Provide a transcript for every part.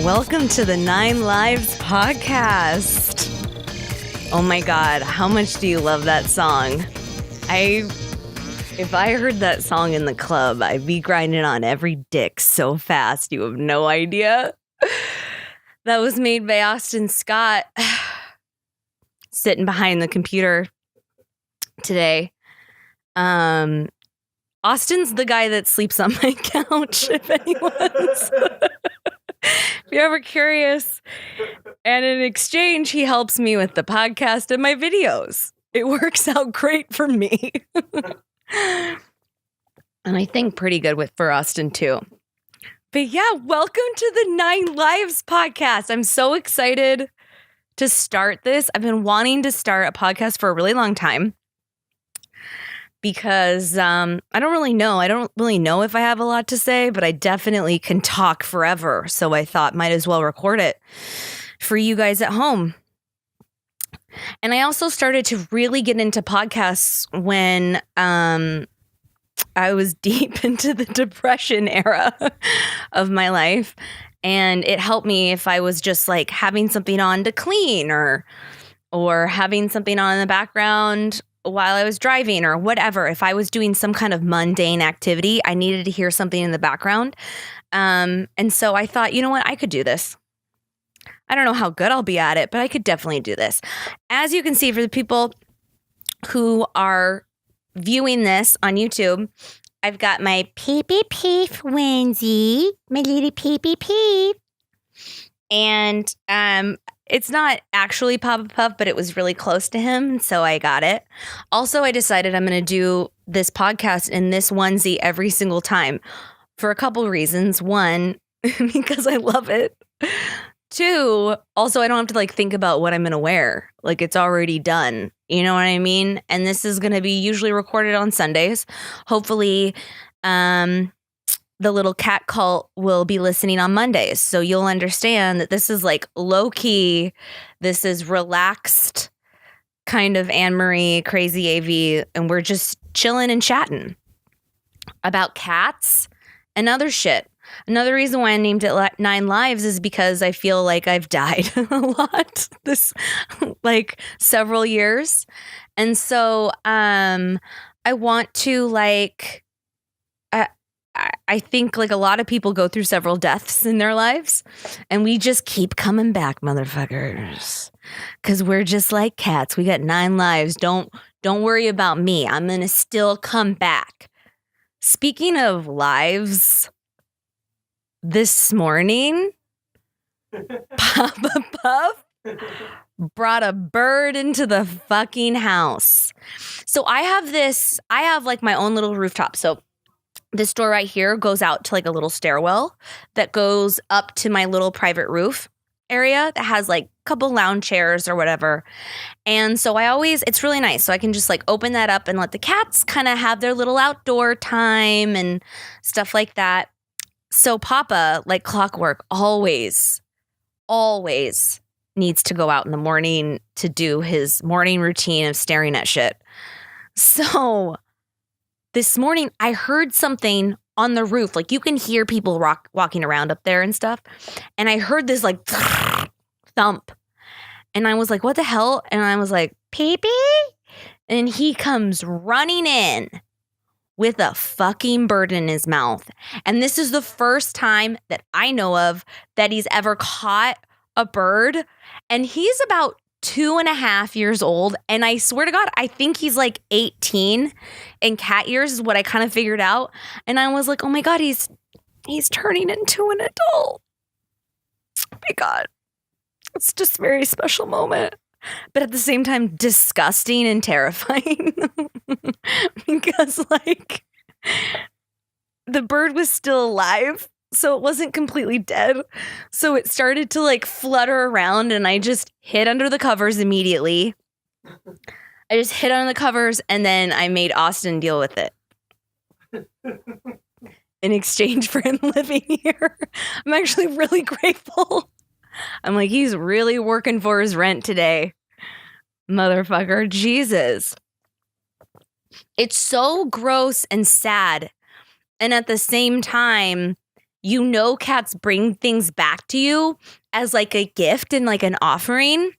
Welcome to the 9 Lives podcast. Oh my God, how much do you love that song? If I heard that song in the club, I'd be grinding on every dick so fast, you have no idea. That was made by Austin Scott, sitting behind the computer today. Austin's the guy that sleeps on my couch, if anyone's if you're ever curious. And in exchange, he helps me with the podcast and my videos. It works out great for me. And I think pretty good for Austin too. But yeah, welcome to the 9 Lives podcast. I'm so excited to start this. I've been wanting to start a podcast for a really long time because I don't really know. I don't really know if I have a lot to say, but I definitely can talk forever. So I thought might as well record it for you guys at home. And I also started to really get into podcasts when I was deep into the depression era of my life. And it helped me if I was just like having something on to clean or having something on in the background while I was driving or whatever. If I was doing some kind of mundane activity, I needed to hear something in the background. And so I thought, you know what? I could do this. I don't know how good I'll be at it, but I could definitely do this. As you can see, for the people who are viewing this on YouTube, I've got my peepee peep onesie, my little peepee peep. And it's not actually Papa Puff, but it was really close to him, so I got it. Also, I decided I'm going to do this podcast in this onesie every single time for a couple reasons. One, because I love it. Two, also, I don't have to like think about what I'm going to wear. Like it's already done. You know what I mean? And this is going to be usually recorded on Sundays. Hopefully, the little cat cult will be listening on Mondays. So you'll understand that this is like low key. This is relaxed kind of Anne-Marie, crazy Avey. And we're just chilling and chatting about cats and other shit. Another reason why I named it 9 Lives is because I feel like I've died a lot this like several years. And so I want to like I think like a lot of people go through several deaths in their lives and we just keep coming back, motherfuckers. Cause we're just like cats. We got 9 lives. Don't worry about me. I'm going to still come back. Speaking of lives, this morning, Papa Puff brought a bird into the fucking house. So I have like my own little rooftop. So this door right here goes out to like a little stairwell that goes up to my little private roof area that has like a couple lounge chairs or whatever. And so it's really nice. So I can just like open that up and let the cats kind of have their little outdoor time and stuff like that. So Papa, like clockwork, always needs to go out in the morning to do his morning routine of staring at shit. So this morning, I heard something on the roof. Like you can hear people walking around up there and stuff. And I heard this like thump. And I was like, what the hell? And I was like, pee-pee? And he comes running in with a fucking bird in his mouth. And this is the first time that I know of that he's ever caught a bird. And he's about 2.5 years old. And I swear to God, I think he's like 18 in cat years is what I kind of figured out. And I was like, oh my God, he's turning into an adult. Oh my God. It's just a very special moment. But at the same time, disgusting and terrifying. Because like the bird was still alive. So it wasn't completely dead. So it started to like flutter around and I just hid under the covers immediately. I just hid under the covers and then I made Austin deal with it. In exchange for him living here. I'm actually really grateful. I'm like, he's really working for his rent today. Motherfucker. Jesus. It's so gross and sad. And at the same time, you know cats bring things back to you as like a gift and like an offering.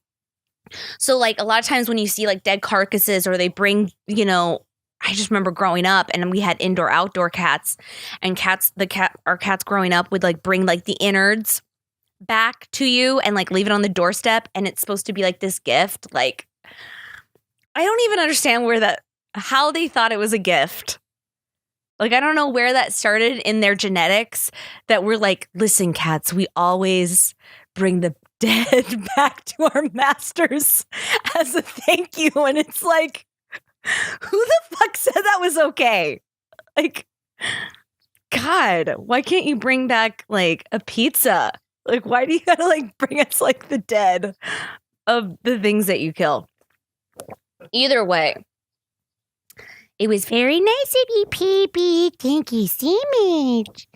So like a lot of times when you see like dead carcasses or they bring, I just remember growing up and we had indoor outdoor cats, and our cats growing up would like bring like the innards back to you and like leave it on the doorstep, and it's supposed to be like this gift. Like, I don't even understand how they thought it was a gift. Like, I don't know where that started in their genetics that we're like, listen, cats, we always bring the dead back to our masters as a thank you. And it's like, who the fuck said that was okay? Like, God, why can't you bring back like a pizza? Like, why do you gotta like bring us like the dead of the things that you kill? Either way, it was very nice of you, Pee-Pee. Thank you so much.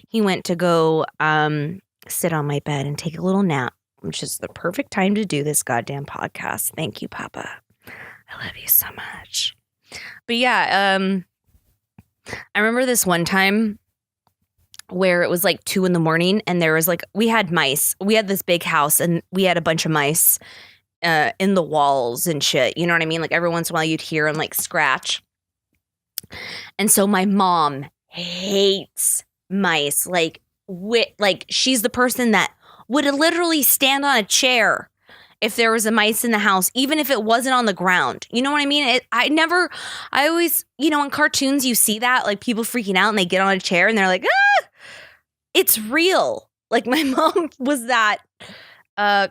He went to go sit on my bed and take a little nap, which is the perfect time to do this goddamn podcast. Thank you, Papa. I love you so much. But yeah, I remember this one time where it was like 2 a.m. and there was like, we had mice. We had this big house and we had a bunch of mice in the walls and shit. You know what I mean? Like every once in a while you'd hear them like scratch. And so my mom hates mice. Like she's the person that would literally stand on a chair if there was a mice in the house, even if it wasn't on the ground. You know what I mean? I always, in cartoons you see that, like people freaking out and they get on a chair and they're like, ah, it's real. Like my mom was that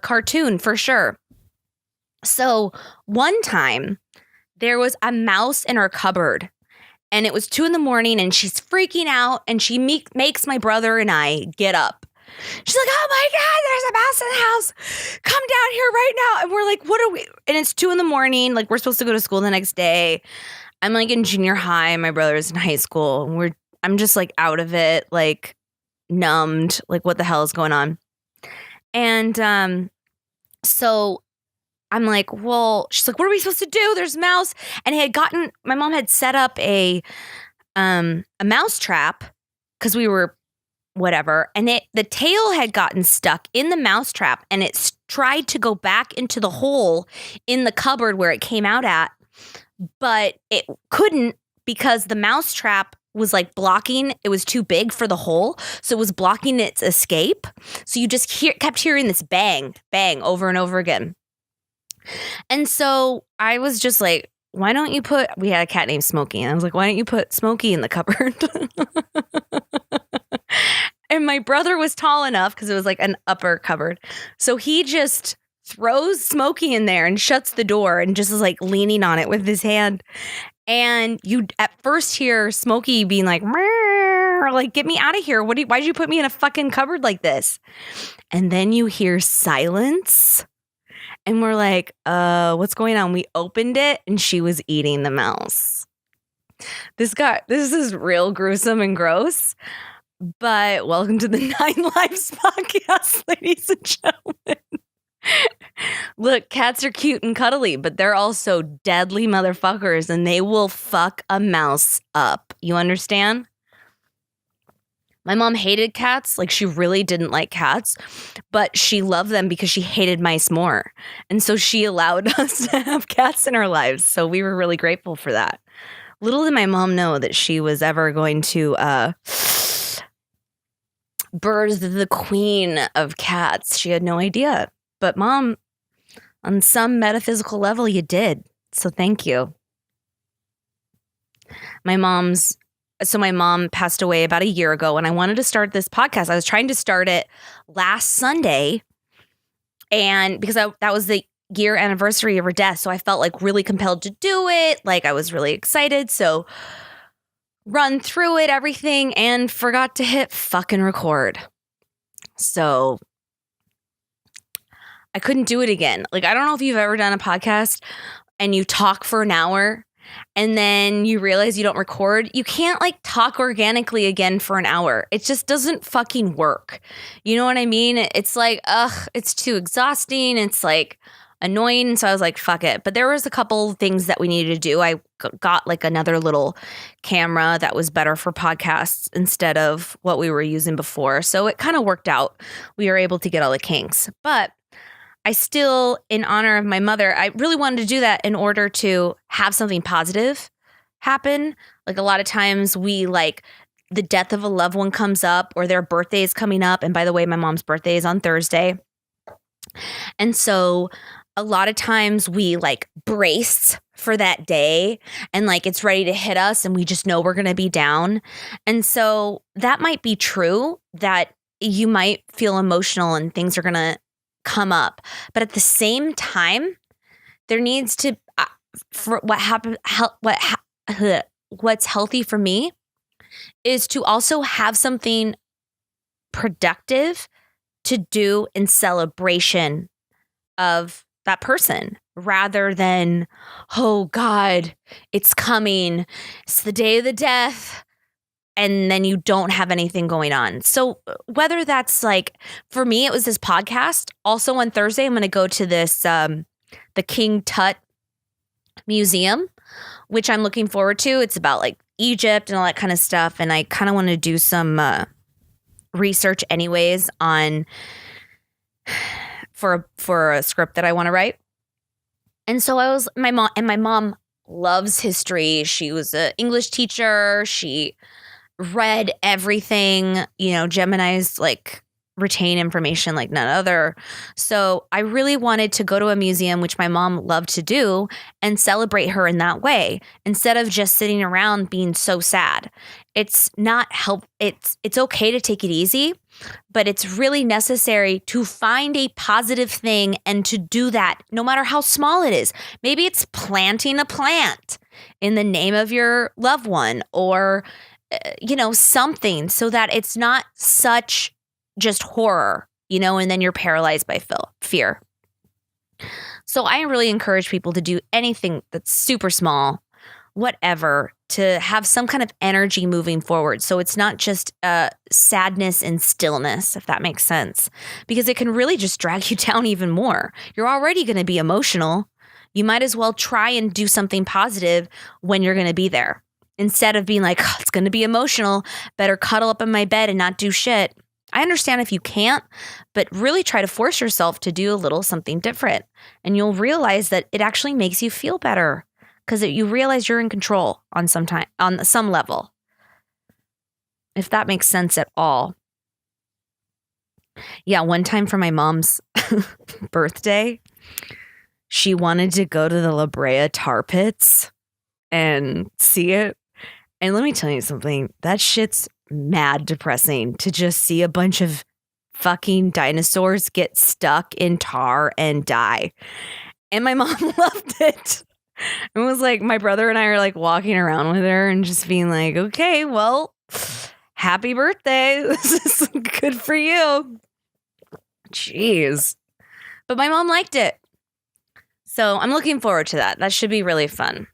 cartoon for sure. So one time there was a mouse in our cupboard. And it was 2 a.m. and she's freaking out and she makes my brother and I get up. She's like, oh my God, there's a mouse in the house. Come down here right now. And we're like, what are we? And it's 2 a.m. Like we're supposed to go to school the next day. I'm like in junior high. My brother's in high school. And I'm just like out of it, like numbed. Like what the hell is going on? And so I'm like, well, she's like, what are we supposed to do? There's a mouse. And my mom had set up a mouse trap because we were whatever. And the tail had gotten stuck in the mouse trap and it tried to go back into the hole in the cupboard where it came out at. But it couldn't because the mouse trap was like blocking. It was too big for the hole. So it was blocking its escape. So you just kept hearing this bang, bang over and over again. And so I was just like, why don't you we had a cat named Smokey. And I was like, why don't you put Smokey in the cupboard? And my brother was tall enough because it was like an upper cupboard. So he just throws Smokey in there and shuts the door and just is like leaning on it with his hand. And you at first hear Smokey being like, get me out of here. Why did you put me in a fucking cupboard like this? And then you hear silence. And we're like, what's going on? We opened it and she was eating the mouse. This is real gruesome and gross. But welcome to the 9 Lives podcast, ladies and gentlemen. Look, cats are cute and cuddly, but they're also deadly motherfuckers and they will fuck a mouse up. You understand? My mom hated cats. Like she really didn't like cats, but she loved them because she hated mice more. And so she allowed us to have cats in our lives. So we were really grateful for that. Little did my mom know that she was ever going to birth the queen of cats. She had no idea. But Mom, on some metaphysical level, you did. So thank you. My mom passed away about a year ago and I wanted to start this podcast. I was trying to start it last Sunday and because that was the year anniversary of her death. So I felt like really compelled to do it. Like I was really excited. So run through it, everything, and forgot to hit fucking record. So I couldn't do it again. Like, I don't know if you've ever done a podcast and you talk for an hour and then you realize you don't record. You can't like talk organically again for an hour. It just doesn't fucking work. You know what I mean? It's like, it's too exhausting. It's like annoying. So I was like, fuck it. But there was a couple things that we needed to do. I got like another little camera that was better for podcasts instead of what we were using before. So it kind of worked out. We were able to get all the kinks. But I still, in honor of my mother, I really wanted to do that in order to have something positive happen. Like a lot of times we like the death of a loved one comes up or their birthday is coming up. And by the way, my mom's birthday is on Thursday. And so a lot of times we like brace for that day and like it's ready to hit us and we just know we're going to be down. And so that might be true that you might feel emotional and things are going to come up. But at the same time, there needs to, for what happened, what's healthy for me is to also have something productive to do in celebration of that person rather than, oh God, it's coming. It's the day of the death. And then you don't have anything going on. So whether that's like, for me, it was this podcast. Also on Thursday, I'm going to go to this, the King Tut Museum, which I'm looking forward to. It's about like Egypt and all that kind of stuff. And I kind of want to do some research anyways on for a script that I want to write. And so my mom loves history. She was an English teacher. She read everything, Geminis like retain information like none other. So I really wanted to go to a museum, which my mom loved to do, and celebrate her in that way instead of just sitting around being so sad. It's not help. It's okay to take it easy, but it's really necessary to find a positive thing and to do that no matter how small it is. Maybe it's planting a plant in the name of your loved one or something so that it's not such just horror, and then you're paralyzed by fear. So I really encourage people to do anything that's super small, whatever, to have some kind of energy moving forward. So it's not just sadness and stillness, if that makes sense, because it can really just drag you down even more. You're already going to be emotional. You might as well try and do something positive when you're going to be there. Instead of being like, oh, it's going to be emotional, better cuddle up in my bed and not do shit. I understand if you can't, but really try to force yourself to do a little something different. And you'll realize that it actually makes you feel better because you realize you're in control on some level. If that makes sense at all. Yeah, one time for my mom's birthday, she wanted to go to the La Brea tar pits and see it. And let me tell you something, that shit's mad depressing to just see a bunch of fucking dinosaurs get stuck in tar and die. And my mom loved it. It was like my brother and I are like walking around with her and just being like, okay, well, happy birthday. This is good for you. Jeez. But my mom liked it. So I'm looking forward to that. That should be really fun.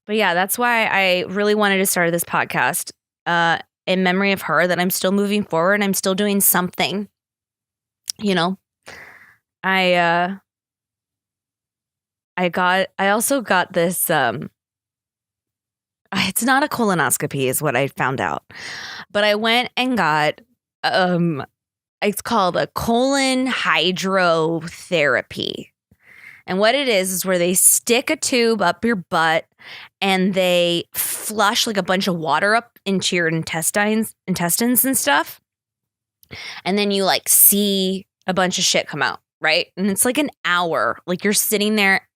But yeah, that's why I really wanted to start this podcast in memory of her, that I'm still moving forward. I'm still doing something. I also got this, it's not a colonoscopy is what I found out, but I went and got, it's called a colon hydrotherapy. And what it is where they stick a tube up your butt and they flush like a bunch of water up into your intestines and stuff. And then you like see a bunch of shit come out, right? And it's like an hour, like you're sitting there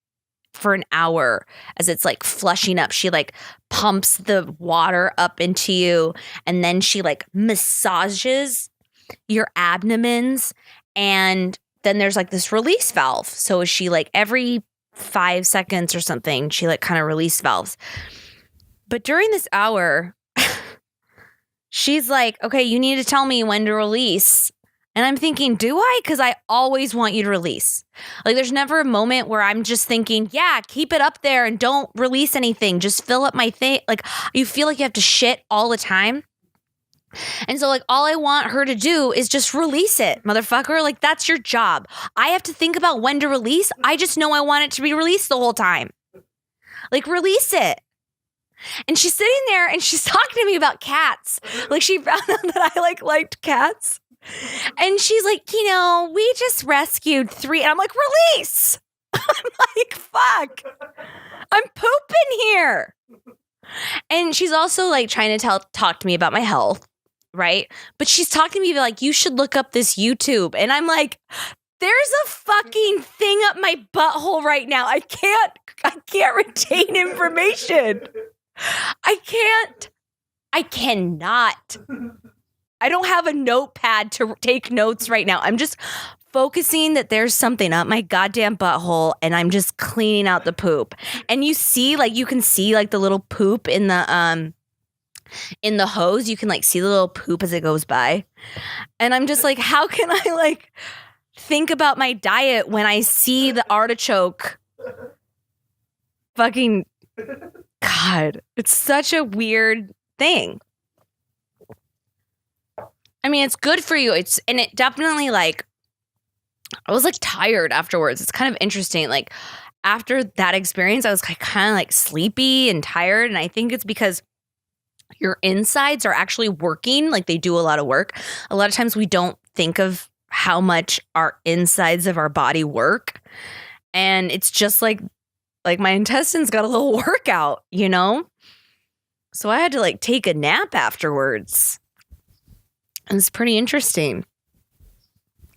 for an hour as it's like flushing up. She like pumps the water up into you and then she like massages your abdomens, and then there's like this release valve. So she like every 5 seconds or something, she like kind of release valves. But during this hour, she's like, okay, you need to tell me when to release. And I'm thinking, do I? Because I always want you to release. Like there's never a moment where I'm just thinking, yeah, keep it up there and don't release anything. Just fill up my thing. Like you feel like you have to shit all the time. And so like all I want her to do is just release it, motherfucker. Like that's your job. I have to think about when to release. I just know I want it to be released the whole time. Like release it. And she's sitting there and she's talking to me about cats. Like she found out that I liked cats. And she's like, you know, we just rescued 3. And I'm like, release. I'm like, fuck. I'm pooping here. And she's also like trying to talk to me about my health, right? But she's talking to me like, you should look up this YouTube. And I'm like, there's a fucking thing up my butthole right now. I can't retain information. I cannot. I don't have a notepad to take notes right now. I'm just focusing that there's something up my goddamn butthole and I'm just cleaning out the poop. And you can see like the little poop in the hose. You can like see the little poop as it goes by. And I'm just like, how can I like think about my diet when I see the artichoke? Fucking God, it's such a weird thing. I mean, it's good for you. And it definitely like, I was like tired afterwards. It's kind of interesting. Like after that experience, I was kind of like sleepy and tired. And I think it's because your insides are actually working. Like they do a lot of work. A lot of times we don't think of how much our insides of our body work. And it's just like my intestines got a little workout, you know? So I had to like take a nap afterwards. And it's pretty interesting.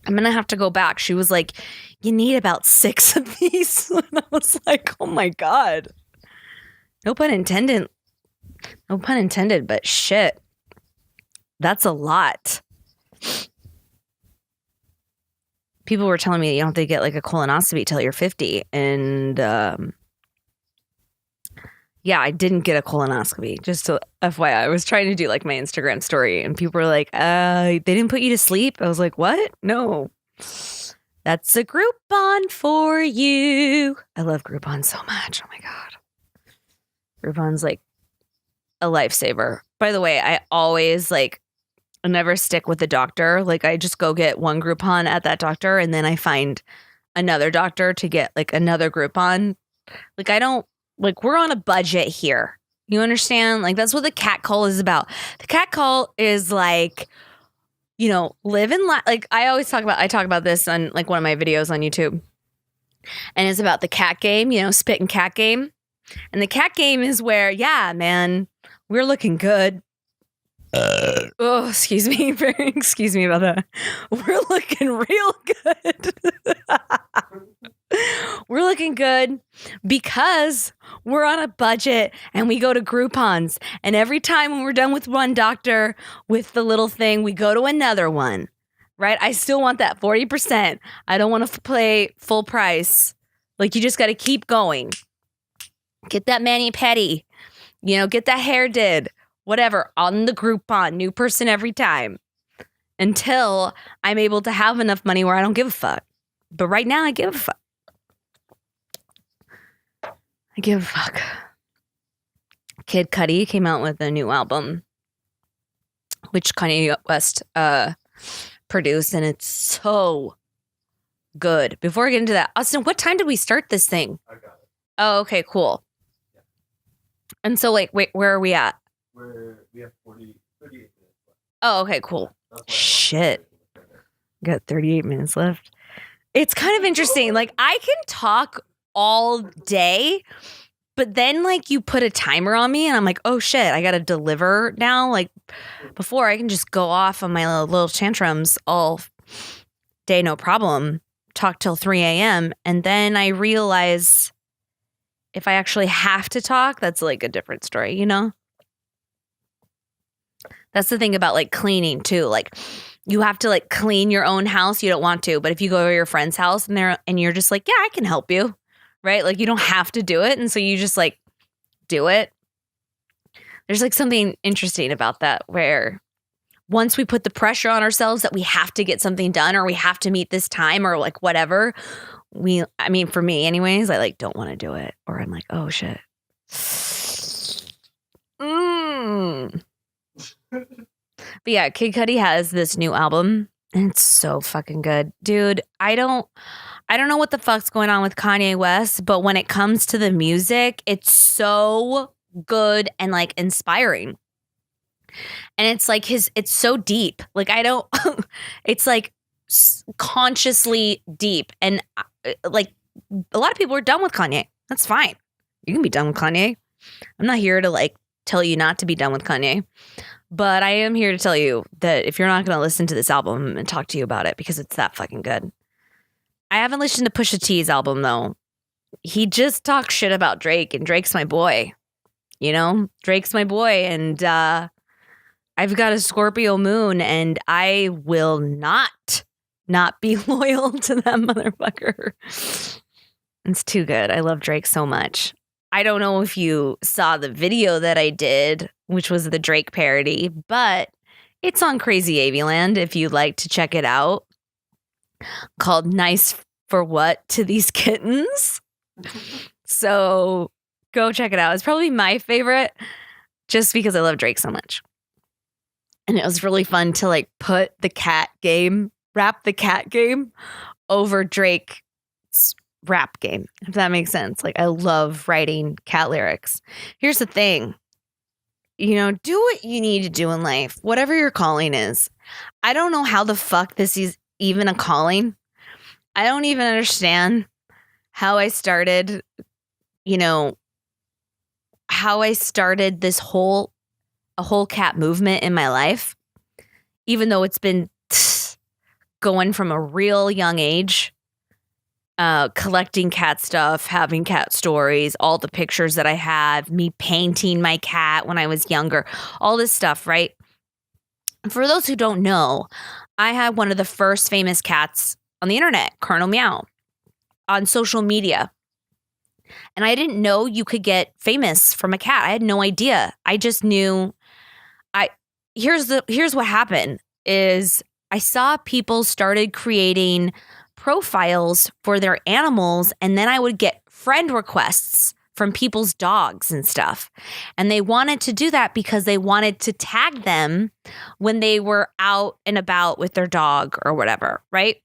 I'm going to have to go back. She was like, you need about 6 of these. And I was like, oh my God. No pun intended. No pun intended, but shit. That's a lot. People were telling me you don't have to get like a colonoscopy till you're 50. And yeah, I didn't get a colonoscopy. Just to FYI, I was trying to do like my Instagram story and people were like, they didn't put you to sleep. I was like, what? No. That's a Groupon for you. I love Groupon so much. Oh my God. Groupon's like a lifesaver. By the way, I always I never stick with the doctor. Like I just go get one Groupon at that doctor and then I find another doctor to get like another Groupon. Like I don't, like we're on a budget here. You understand? Like that's what the cat call is about. The cat call is like, you know, living like I talk about this on like one of my videos on YouTube. And it's about the cat game, you know, spit and cat game. And the cat game is where, yeah, man, we're looking good. Oh, excuse me. Excuse me about that. We're looking real good. We're looking good because we're on a budget and we go to Groupons. And every time when we're done with one doctor with the little thing, we go to another one, right? I still want that 40%. I don't want to pay full price. Like you just got to keep going. Get that mani-pedi, you know, get that hair did, whatever, on the Groupon, new person every time until I'm able to have enough money where I don't give a fuck. But right now I give a fuck. I give a fuck. Kid Cudi came out with a new album, which Kanye West produced, and it's so good. Before I get into that, Austin, what time did we start this thing? I got it. Oh, okay, cool. Yeah. And so, like, wait, where are we at? We have 38 minutes left. Oh, okay, cool. Shit. Got 38 minutes left. It's kind of interesting. Like, I can talk all day, but then like you put a timer on me and I'm like, oh shit, I gotta deliver now. Like before I can just go off on my little tantrums all day, no problem, talk till 3 a.m. And then I realize if I actually have to talk, that's like a different story, you know? That's the thing about like cleaning too. Like you have to like clean your own house. You don't want to, but if you go to your friend's house and you're just like, yeah, I can help you. Right? Like you don't have to do it. And so you just like do it. There's like something interesting about that where once we put the pressure on ourselves that we have to get something done or we have to meet this time or like whatever, I mean, for me anyways, I like don't want to do it. Or I'm like, oh shit. But yeah, Kid Cudi has this new album and it's so fucking good. Dude, I don't know what the fuck's going on with Kanye West, but when it comes to the music, it's so good and like inspiring. And it's like it's so deep. Like it's like consciously deep. And like a lot of people are done with Kanye. That's fine. You can be done with Kanye. I'm not here to like tell you not to be done with Kanye. But I am here to tell you that if you're not going to listen to this album and talk to you about it because it's that fucking good. I haven't listened to Pusha T's album though. He just talks shit about Drake and Drake's my boy. You know, Drake's my boy and I've got a Scorpio moon and I will not be loyal to that motherfucker. It's too good. I love Drake so much. I don't know if you saw the video that I did, which was the Drake parody, but it's on Crazy Avey Land if you'd like to check it out. Called Nice for What to These Kittens. So go check it out. It's probably my favorite just because I love Drake so much. And it was really fun to like rap the cat game over Drake's rap game, if that makes sense. Like I love writing cat lyrics. Here's the thing. You know, do what you need to do in life, whatever your calling is. I don't know how the fuck this is even a calling. I don't even understand how I started, this whole cat movement in my life, even though it's been going from a real young age, collecting cat stuff, having cat stories, all the pictures that I have, me painting my cat when I was younger, all this stuff, right? For those who don't know, I had one of the first famous cats on the internet, Colonel Meow, on social media. And I didn't know you could get famous from a cat. I had no idea. I just knew here's what happened is I saw people started creating profiles for their animals, and then I would get friend requests from people's dogs and stuff. And they wanted to do that because they wanted to tag them when they were out and about with their dog or whatever, right?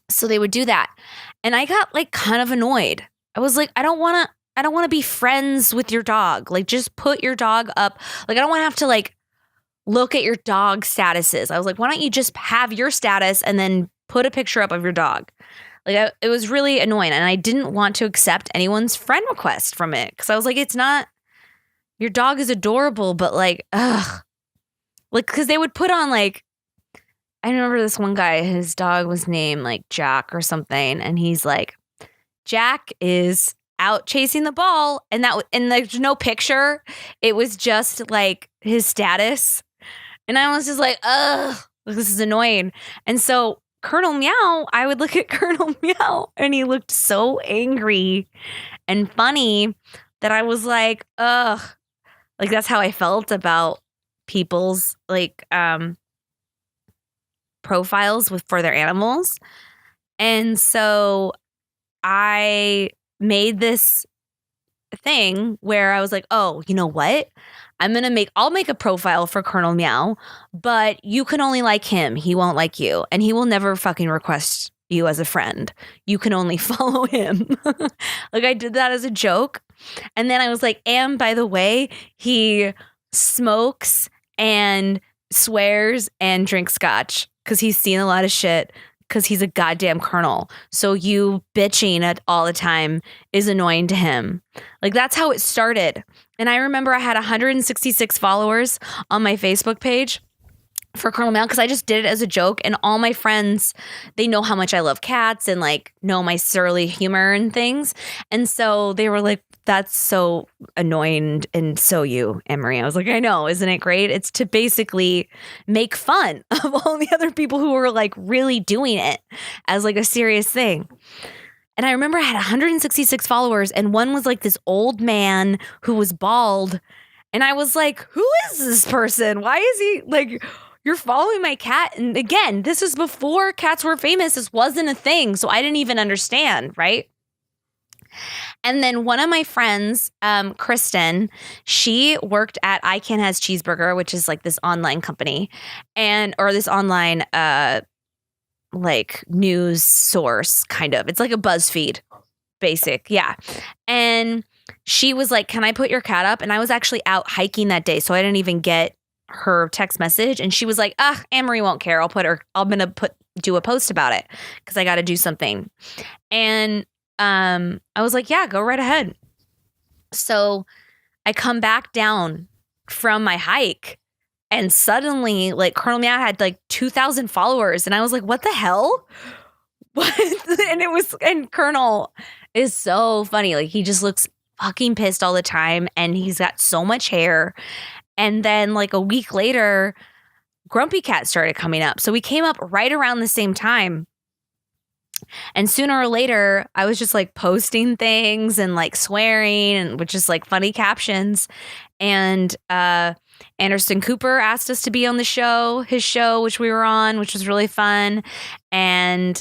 So they would do that. And I got like kind of annoyed. I was like, I don't want to be friends with your dog. Like just put your dog up. Like I don't want to have to like look at your dog statuses. I was like, why don't you just have your status and then put a picture up of your dog? Like it was really annoying. And I didn't want to accept anyone's friend request from it. Cause I was like, it's not, your dog is adorable, but like, ugh. Like, cause they would put on like, I remember this one guy, his dog was named like Jack or something. And he's like, Jack is out chasing the ball. And there's no picture. It was just like his status. And I was just like, ugh, this is annoying. And so Colonel Meow, I would look at Colonel Meow and he looked so angry and funny that I was like, ugh. Like that's how I felt about people's like profiles for their animals. And so I made this thing where I was like, oh, you know what? I'll make a profile for Colonel Meow, but you can only like him. He won't like you. And he will never fucking request you as a friend. You can only follow him. Like I did that as a joke. And then I was like, and by the way, he smokes and swears and drinks scotch because he's seen a lot of shit because he's a goddamn colonel. So you bitching at all the time is annoying to him. Like that's how it started. And I remember I had 166 followers on my Facebook page for Colonel Meow because I just did it as a joke. And all my friends, they know how much I love cats and like know my surly humor and things. And so they were like, that's so annoying. And so you, Emery. I was like, I know, isn't it great? It's to basically make fun of all the other people who were like really doing it as like a serious thing. And I remember I had 166 followers and one was like this old man who was bald. And I was like, who is this person? Why is he like, you're following my cat? And again, this is before cats were famous. This wasn't a thing. So I didn't even understand, right? And then one of my friends, Kristen, she worked at I Can Has Cheeseburger, which is like this online company or this online like news source kind of. It's like a BuzzFeed basic. Yeah. And she was like, "Can I put your cat up?" And I was actually out hiking that day, so I didn't even get her text message. And she was like, Anne-Marie won't care. I'm going to do a post about it because I got to do something. And I was like, yeah, go right ahead. So I come back down from my hike and suddenly like Colonel Meow had like 2,000 followers. And I was like, what the hell? What? And Colonel is so funny. Like he just looks fucking pissed all the time. And he's got so much hair. And then like a week later, Grumpy Cat started coming up. So we came up right around the same time. And sooner or later, I was just like posting things and like swearing and with just like funny captions. And Anderson Cooper asked us to be on his show, which we were on, which was really fun. And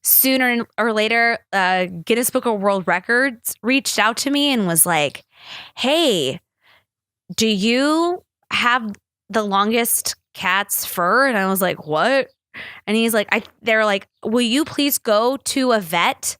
sooner or later, Guinness Book of World Records reached out to me and was like, "Hey, do you have the longest cat's fur?" And I was like, "What?" And he's like, they're like, "Will you please go to a vet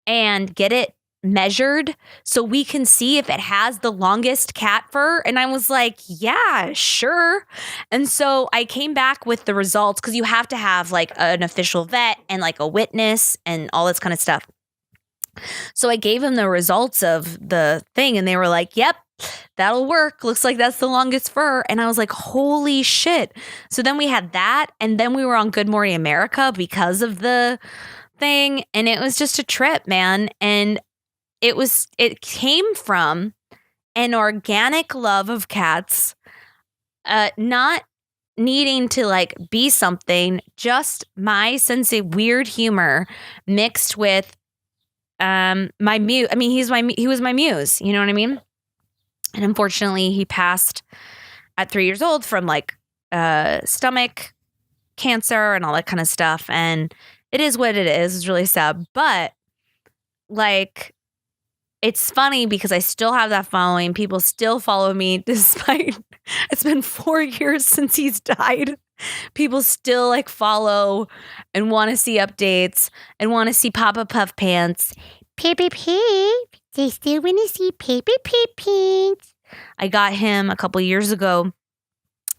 and get it measured so we can see if it has the longest cat fur?" And I was like, "Yeah, sure." And so I came back with the results because you have to have like an official vet and like a witness and all this kind of stuff. So I gave him the results of the thing and they were like, "Yep, that'll work. Looks like that's the longest fur." And I was like, holy shit. So then we had that. And then we were on Good Morning America because of the thing. And it was just a trip, man. And it came from an organic love of cats, not needing to like be something, just my sense of weird humor mixed with my muse. I mean, he was my muse. You know what I mean? And unfortunately, he passed at 3 years old from like stomach cancer and all that kind of stuff. And it is what it is. It's really sad. But like, it's funny because I still have that following. People still follow me despite it's been 4 years since he's died. People still like follow and want to see updates and want to see Papa Puff Pants. Peep, peep, peep. They still want to see peep, peep, peep, pants. I got him a couple years ago.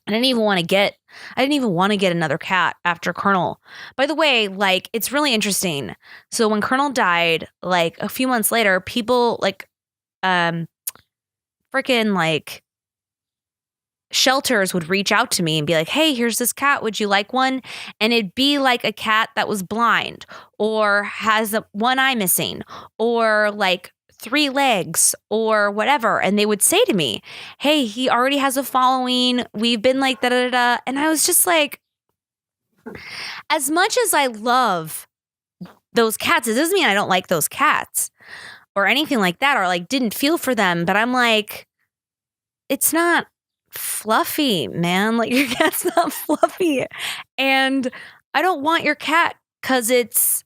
I didn't even want to get another cat after Colonel. By the way, like, it's really interesting. So when Colonel died, like a few months later, people like, freaking like shelters would reach out to me and be like, "Hey, here's this cat. Would you like one?" And it'd be like a cat that was blind or has one eye missing or like 3 legs or whatever. And they would say to me, "Hey, he already has a following. We've been like da da da." And I was just like, as much as I love those cats, it doesn't mean I don't like those cats or anything like that or like didn't feel for them. But I'm like, it's not fluffy, man. Like, your cat's not fluffy. And I don't want your cat because it's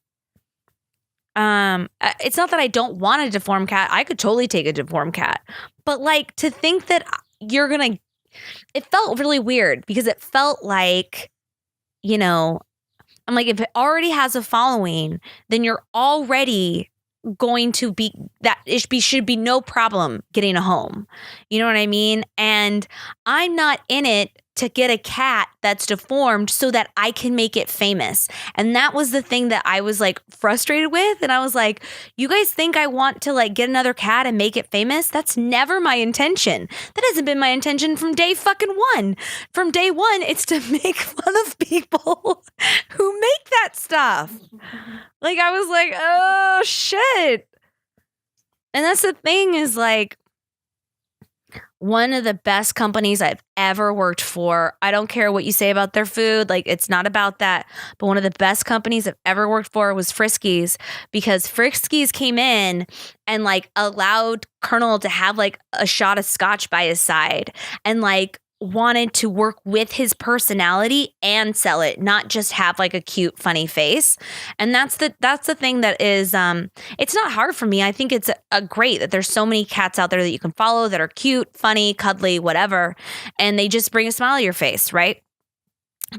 not that I don't want a deformed cat. I could totally take a deformed cat. But like, to think that it felt really weird because it felt like, you know, I'm like, if it already has a following, then you're already going to be that it should be no problem getting a home. You know what I mean? And I'm not in it to get a cat that's deformed so that I can make it famous. And that was the thing that I was like frustrated with. And I was like, you guys think I want to like get another cat and make it famous? That's never my intention. That hasn't been my intention from day fucking one. From day one, it's to make fun of people who make that stuff. Like, I was like, oh shit. And that's the thing is like, one of the best companies I've ever worked for. I don't care what you say about their food. Like, it's not about that. But one of the best companies I've ever worked for was Friskies, because Friskies came in and like allowed Colonel to have like a shot of scotch by his side and like wanted to work with his personality and sell it, not just have like a cute, funny face. And that's the thing that is, it's not hard for me. I think it's a great that there's so many cats out there that you can follow that are cute, funny, cuddly, whatever. And they just bring a smile to your face, right?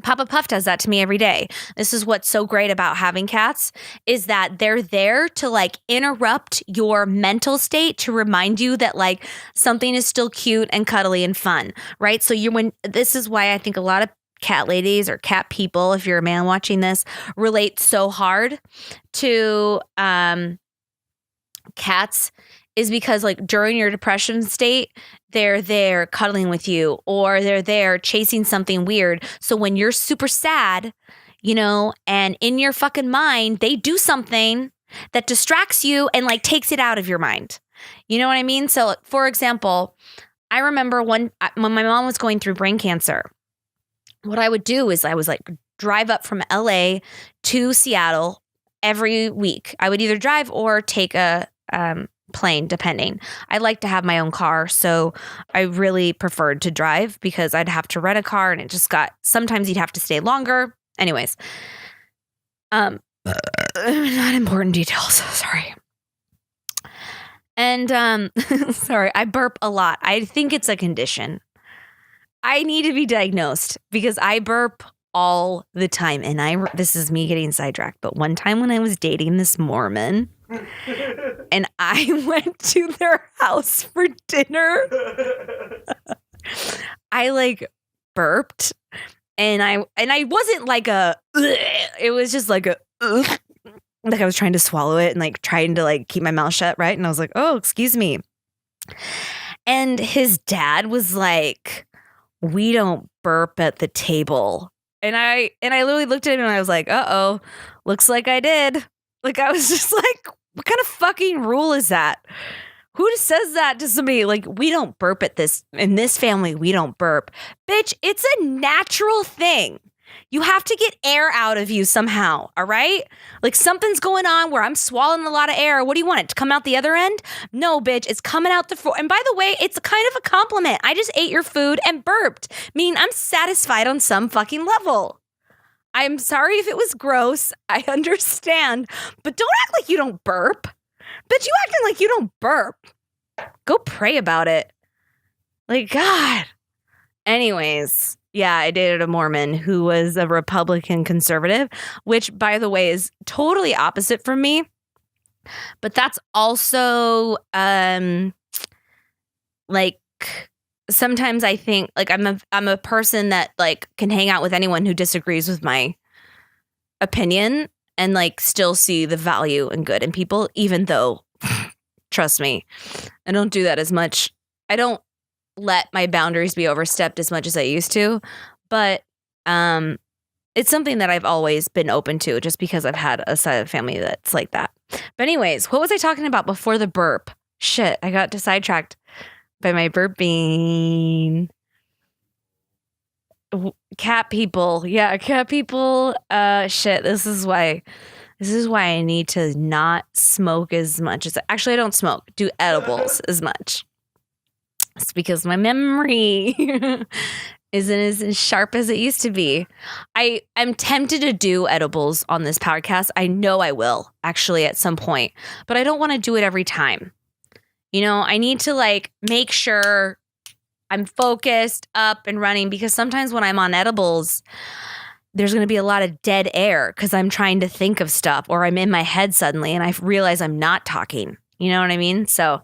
Papa Puff does that to me every day. This is what's so great about having cats is that they're there to like interrupt your mental state to remind you that like something is still cute and cuddly and fun, right? So this is why I think a lot of cat ladies or cat people, if you're a man watching this, relate so hard to cats is because like during your depression state, they're there cuddling with you or they're there chasing something weird. So when you're super sad, and in your fucking mind, they do something that distracts you and like takes it out of your mind. You know what I mean? So for example, I remember when my mom was going through brain cancer, what I would do is I was like drive up from LA to Seattle every week. I would either drive or take a plane, depending. I like to have my own car, so I really preferred to drive because I'd have to rent a car and it just sometimes you'd have to stay longer. Anyways, not important details. Sorry. And sorry, I burp a lot. I think it's a condition. I need to be diagnosed because I burp all the time. And this is me getting sidetracked, but one time when I was dating this Mormon and I went to their house for dinner, I like burped and I wasn't like it was just like like I was trying to swallow it and like trying to like keep my mouth shut, right? And I was like, oh, excuse me. And his dad was like, we don't burp at the table. And I literally looked at him and I was like, uh-oh, looks like I did. Like, I was just like, what kind of fucking rule is that? Who says that to somebody? Like, we don't burp in this family, we don't burp. Bitch, it's a natural thing. You have to get air out of you somehow, all right? Like something's going on where I'm swallowing a lot of air. What do you want it to come out the other end? No, bitch, it's coming out the floor. And by the way, it's kind of a compliment. I just ate your food and burped, meaning I'm satisfied on some fucking level. I'm sorry if it was gross. I understand. But don't act like you don't burp. Bitch, you acting like you don't burp. Go pray about it. Like, God. Anyways, yeah, I dated a Mormon who was a Republican conservative, which, by the way, is totally opposite from me. But that's also, like, sometimes I think, like, I'm a person that, like, can hang out with anyone who disagrees with my opinion and, like, still see the value and good in people, even though, trust me, I don't do that as much. I don't let my boundaries be overstepped as much as I used to, but it's something that I've always been open to just because I've had a side of family that's like that. But anyways, what was I talking about before the burp? Shit, I got sidetracked by my burping. Cat people. Yeah, cat people. Shit, this is why I need to not smoke as much as actually I don't smoke, do edibles as much. It's because my memory isn't as sharp as it used to be. I'm tempted to do edibles on this podcast. I know I will actually at some point, but I don't want to do it every time. You know, I need to like make sure I'm focused, up and running, because sometimes when I'm on edibles, there's going to be a lot of dead air because I'm trying to think of stuff or I'm in my head suddenly and I realize I'm not talking. You know what I mean? So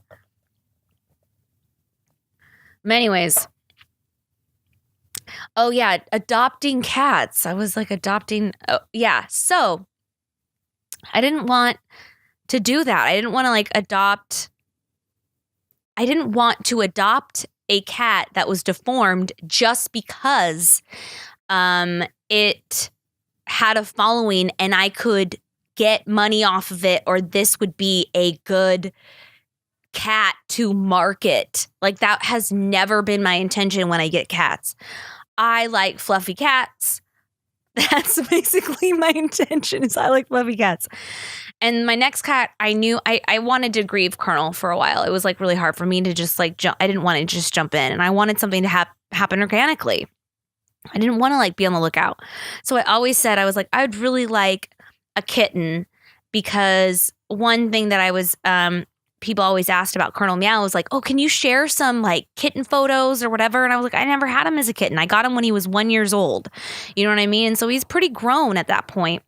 anyways, oh yeah, adopting cats. I was like adopting. Oh yeah. So I didn't want to do that. I didn't want to like adopt. I didn't want to adopt a cat that was deformed just because it had a following and I could get money off of it, or this would be a good cat to market. Like that has never been my intention when I get cats. I like fluffy cats. That's basically my intention, is I like fluffy cats. And my next cat, I knew I wanted to grieve Colonel for a while. It was like really hard for me to just like jump. I didn't want to just jump in, and I wanted something to happen organically. I didn't want to like be on the lookout. So I always said, I was like, I would really like a kitten, because one thing that I was, people always asked about Colonel Meow was like, oh, can you share some like kitten photos or whatever? And I was like, I never had him as a kitten. I got him when he was 1 year old. You know what I mean? And so he's pretty grown at that point.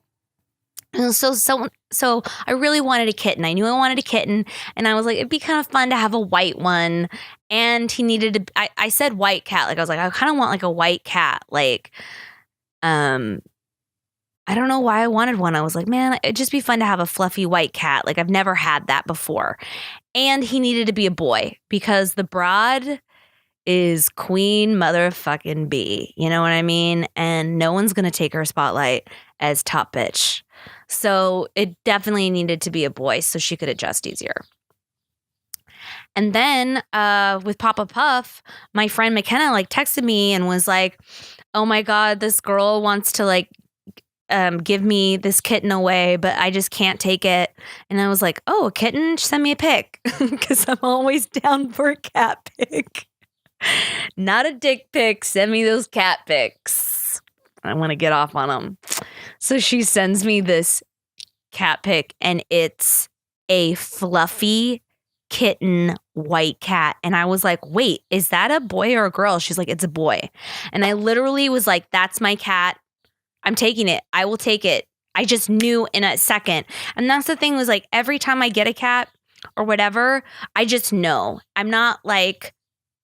And so I really wanted a kitten. I knew I wanted a kitten, and I was like, it'd be kind of fun to have a white one. And he needed to. I said white cat. Like I was like, I kind of want like a white cat. Like, I don't know why I wanted one. I was like, man, it'd just be fun to have a fluffy white cat. Like I've never had that before. And he needed to be a boy, because the broad is queen motherfucking bee. You know what I mean? And no one's gonna take her spotlight as top bitch. So it definitely needed to be a boy so she could adjust easier. And then with Papa Puff, my friend McKenna like texted me and was like, oh my God, this girl wants to like give me this kitten away, but I just can't take it. And I was like, oh, a kitten? Send me a pic, because I'm always down for a cat pic. Not a dick pic. Send me those cat pics. I want to get off on them. So she sends me this cat pic, and it's a fluffy kitten white cat. And I was like, wait, is that a boy or a girl? She's like, it's a boy. And I literally was like, that's my cat. I'm taking it. I will take it. I just knew in a second. And that's the thing, was like, every time I get a cat or whatever, I just know. I'm not like,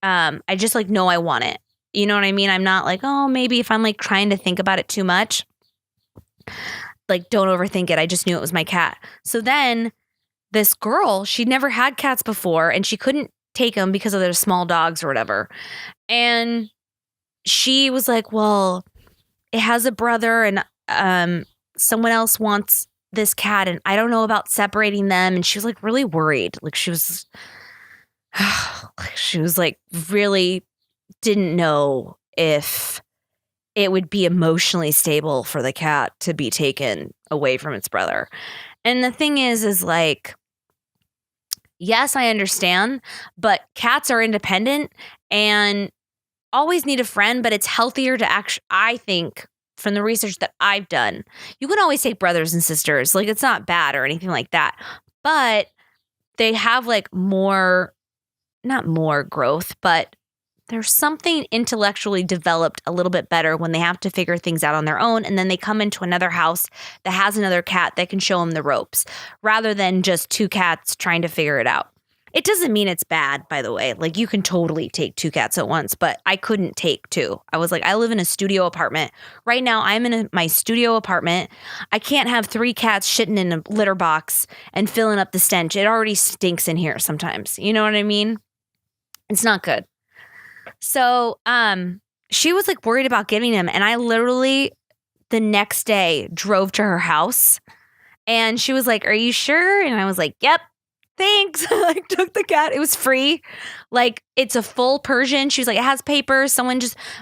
I just like know I want it. You know what I mean? I'm not like, oh, maybe if I'm like trying to think about it too much, like don't overthink it. I just knew it was my cat. So then this girl, she'd never had cats before, and she couldn't take them because of their small dogs or whatever. And she was like, well, it has a brother, and someone else wants this cat, and I don't know about separating them. And she was like really worried. Like she was like really didn't know if it would be emotionally stable for the cat to be taken away from its brother. And the thing is like, yes, I understand, but cats are independent and always need a friend, but it's healthier to actually, I think, from the research that I've done, you can always take brothers and sisters. Like it's not bad or anything like that, but they have like not more growth, but there's something intellectually developed a little bit better when they have to figure things out on their own. And then they come into another house that has another cat that can show them the ropes, rather than just two cats trying to figure it out. It doesn't mean it's bad, by the way. Like you can totally take two cats at once, but I couldn't take two. I was like, I live in a studio apartment. Right now I'm in my studio apartment. I can't have three cats shitting in a litter box and filling up the stench. It already stinks in here sometimes. You know what I mean? It's not good. So she was like worried about getting him. And I literally the next day drove to her house, and she was like, are you sure? And I was like, yep, thanks. I like took the cat. It was free. Like it's a full Persian. She was like, it has papers.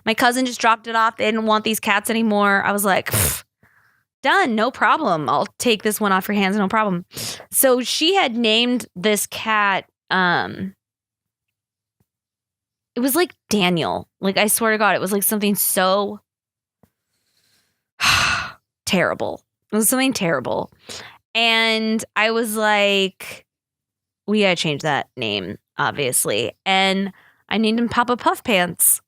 My cousin just dropped it off. They didn't want these cats anymore. I was like, done. No problem. I'll take this one off your hands. No problem. So she had named this cat, it was like Daniel. Like, I swear to God, it was like something so terrible. It was something terrible. And I was like, we gotta change that name, obviously. And I named him Papa Puff Pants.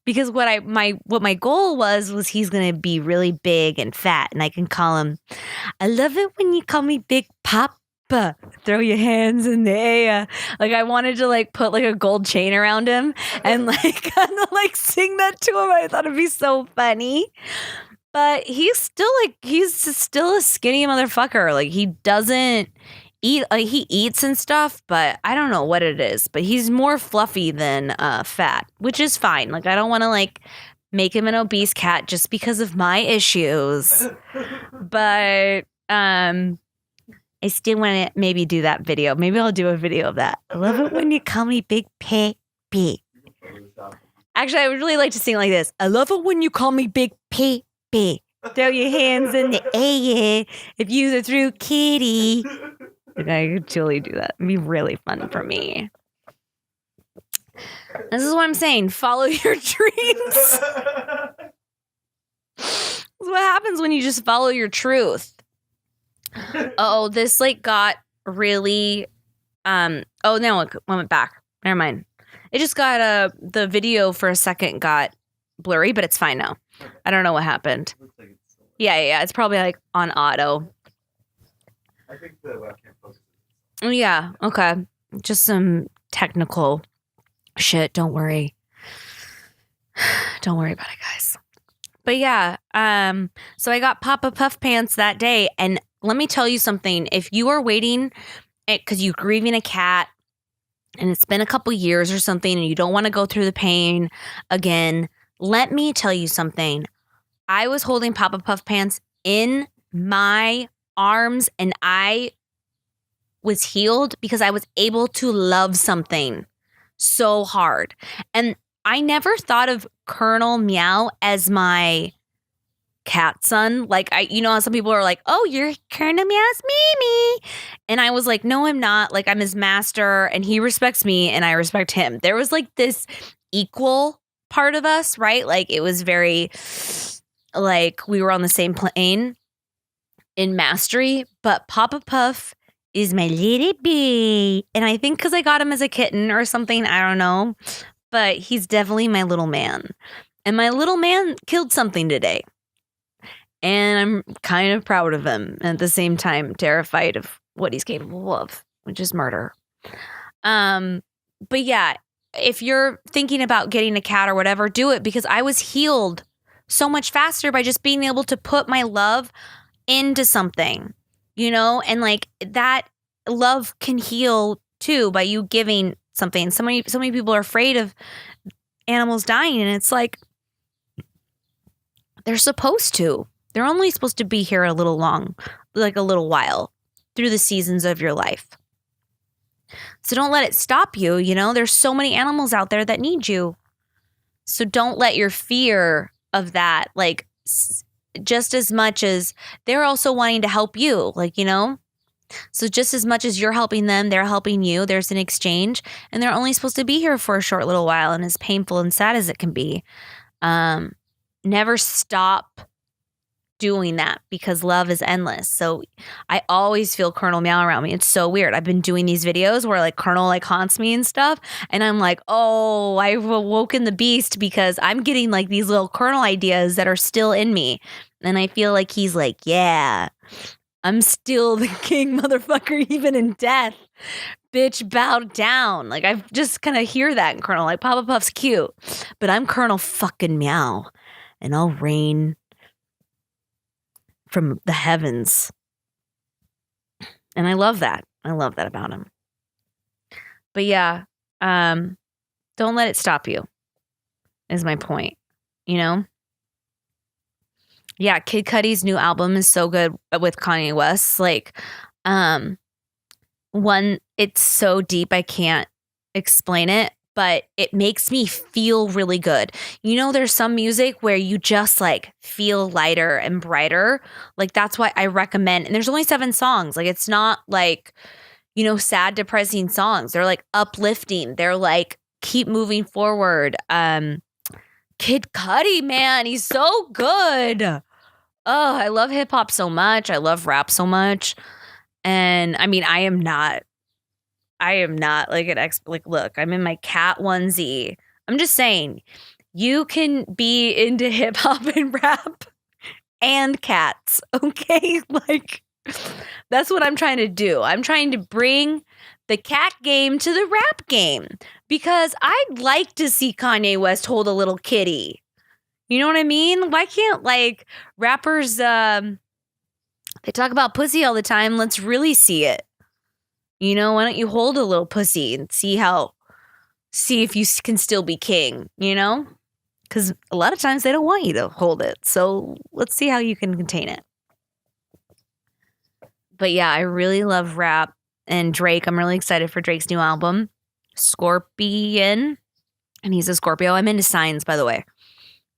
Because what my goal was he's gonna be really big and fat, and I can call him, I love it when you call me Big Papa. Throw your hands in the air. Like I wanted to like put like a gold chain around him and like kind of like sing that to him. I thought it'd be so funny. But he's still a skinny motherfucker. Like he doesn't eat, like he eats and stuff, but I don't know what it is. But he's more fluffy than fat, which is fine. Like I don't want to like make him an obese cat just because of my issues. But I still want to maybe do that video. Maybe I'll do a video of that. I love it when you call me Big P. Actually, I would really like to sing like this. I love it when you call me Big P. Throw your hands in the air if you are through kitty. Like, I could totally do that. It'd be really fun for me. This is what I'm saying. Follow your dreams. This is what happens when you just follow your truth. Oh, this like got really oh no, it went back. Never mind. It just got the video for a second got blurry, but it's fine now. I don't know what happened. Looks like it's still Yeah. It's probably like on auto. I think the webcam focuses. Yeah, okay. Just some technical shit. Don't worry. Don't worry about it, guys. But yeah, so I got Papa Puff Pants that day, and let me tell you something. If you are waiting because you're grieving a cat and it's been a couple years or something and you don't want to go through the pain again, let me tell you something. I was holding Papa Puff Pants in my arms and I was healed because I was able to love something so hard. And I never thought of Colonel Meow as my cat son. Like, how some people are like, oh, you're Colonel Meow's Mimi. And I was like, no, I'm not. Like, I'm his master and he respects me and I respect him. There was like this equal part of us, right? Like, it was very like we were on the same plane in mastery. But Papa Puff is my little bee. And I think because I got him as a kitten or something, I don't know. But he's definitely my little man. And my little man killed something today. And I'm kind of proud of him. And at the same time, terrified of what he's capable of, which is murder. But yeah, if you're thinking about getting a cat or whatever, do it. Because I was healed so much faster by just being able to put my love into something. And like that love can heal too by you giving something. So many people are afraid of animals dying, and it's like they're supposed to. They're only supposed to be here a little while through the seasons of your life. So don't let it stop you. There's so many animals out there that need you. So don't let your fear of that, like, just as much as they're also wanting to help you, So just as much as you're helping them, they're helping you. There's an exchange, and they're only supposed to be here for a short little while. And as painful and sad as it can be, never stop doing that because love is endless. So I always feel Colonel Meow around me. It's so weird. I've been doing these videos where like Colonel like haunts me and stuff. And I'm like, oh, I've awoken the beast because I'm getting like these little Colonel ideas that are still in me. And I feel like he's like, yeah, I'm still the king, motherfucker, even in death. Bitch, bow down. Like I just kind of hear that in Colonel. Like Papa Puff's cute, but I'm Colonel fucking Meow and I'll reign from the heavens. And I love that. I love that about him. But yeah, don't let it stop you is my point, Yeah, Kid Cudi's new album is so good with Kanye West. Like, one, it's so deep I can't explain it, but it makes me feel really good. There's some music where you just like feel lighter and brighter. Like that's why I recommend, and there's only 7 songs. Like it's not like, sad, depressing songs. They're like uplifting. They're like, keep moving forward. Kid Cudi, man, he's so good. Oh, I love hip hop so much. I love rap so much. And I mean, I am not like look, I'm in my cat onesie. I'm just saying, you can be into hip hop and rap and cats, okay? Like, that's what I'm trying to do. I'm trying to bring the cat game to the rap game because I'd like to see Kanye West hold a little kitty. You know what I mean? Why can't like rappers, they talk about pussy all the time. Let's really see it. Why don't you hold a little pussy and see if you can still be king, Because a lot of times they don't want you to hold it. So let's see how you can contain it. But yeah, I really love rap and Drake. I'm really excited for Drake's new album, Scorpion. And he's a Scorpio. I'm into signs, by the way.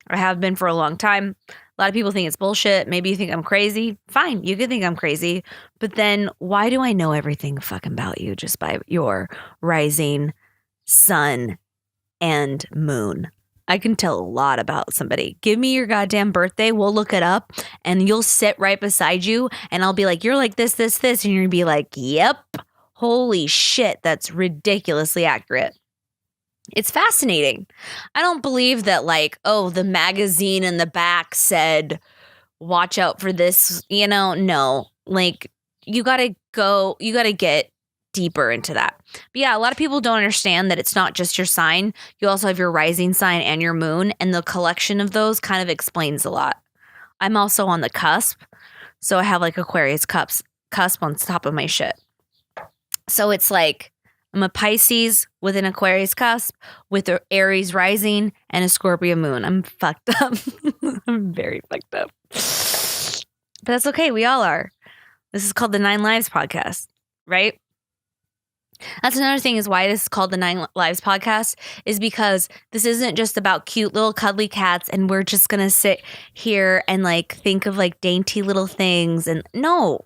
I have been for a long time. A lot of people think it's bullshit. Maybe you think I'm crazy. Fine, you can think I'm crazy. But then why do I know everything fucking about you just by your rising sun and moon? I can tell a lot about somebody. Give me your goddamn birthday. We'll look it up and you'll sit right beside you and I'll be like, you're like this, this, this. And you're gonna be like, yep. Holy shit, that's ridiculously accurate. It's fascinating. I don't believe that like, oh, the magazine in the back said, watch out for this, no. Like you gotta get deeper into that. But yeah, a lot of people don't understand that it's not just your sign. You also have your rising sign and your moon, and the collection of those kind of explains a lot. I'm also on the cusp. So I have like Aquarius cusp on top of my shit. So it's like I'm a Pisces with an Aquarius cusp, with an Aries rising and a Scorpio moon. I'm fucked up. I'm very fucked up. But that's okay. We all are. This is called the 9 Lives podcast, right? That's another thing is why this is called the 9 Lives podcast is because this isn't just about cute little cuddly cats and we're just going to sit here and like think of like dainty little things and no.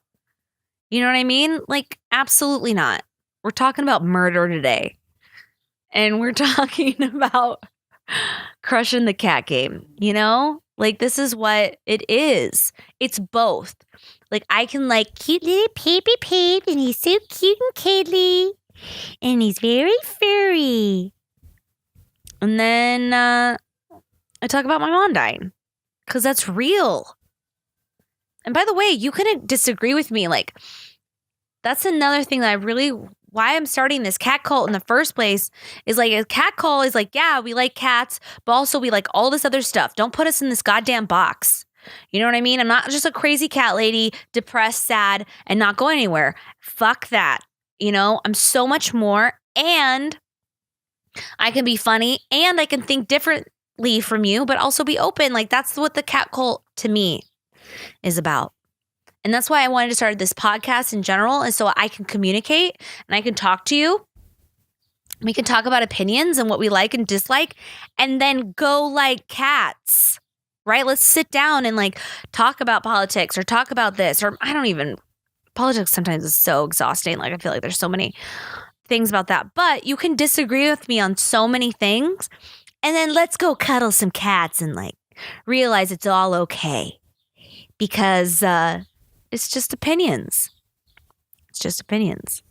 You know what I mean? Like absolutely not. We're talking about murder today. And we're talking about crushing the cat game, Like this is what it is. It's both. Like I can like cute little baby Pete and he's so cute and cuddly. And he's very furry. And then I talk about my mom dying. Because that's real. And by the way, you couldn't disagree with me. Like, that's another thing that why I'm starting this cat cult in the first place is like a cat cult is like, yeah, we like cats, but also we like all this other stuff. Don't put us in this goddamn box. You know what I mean? I'm not just a crazy cat lady, depressed, sad, and not going anywhere. Fuck that. I'm so much more, and I can be funny and I can think differently from you, but also be open. Like that's what the cat cult to me is about. And that's why I wanted to start this podcast in general, is so I can communicate and I can talk to you. We can talk about opinions and what we like and dislike, and then go like cats, right? Let's sit down and like talk about politics or talk about this, or politics sometimes is so exhausting. Like I feel like there's so many things about that, but you can disagree with me on so many things, and then let's go cuddle some cats and like realize it's all okay because it's just opinions. It's just opinions.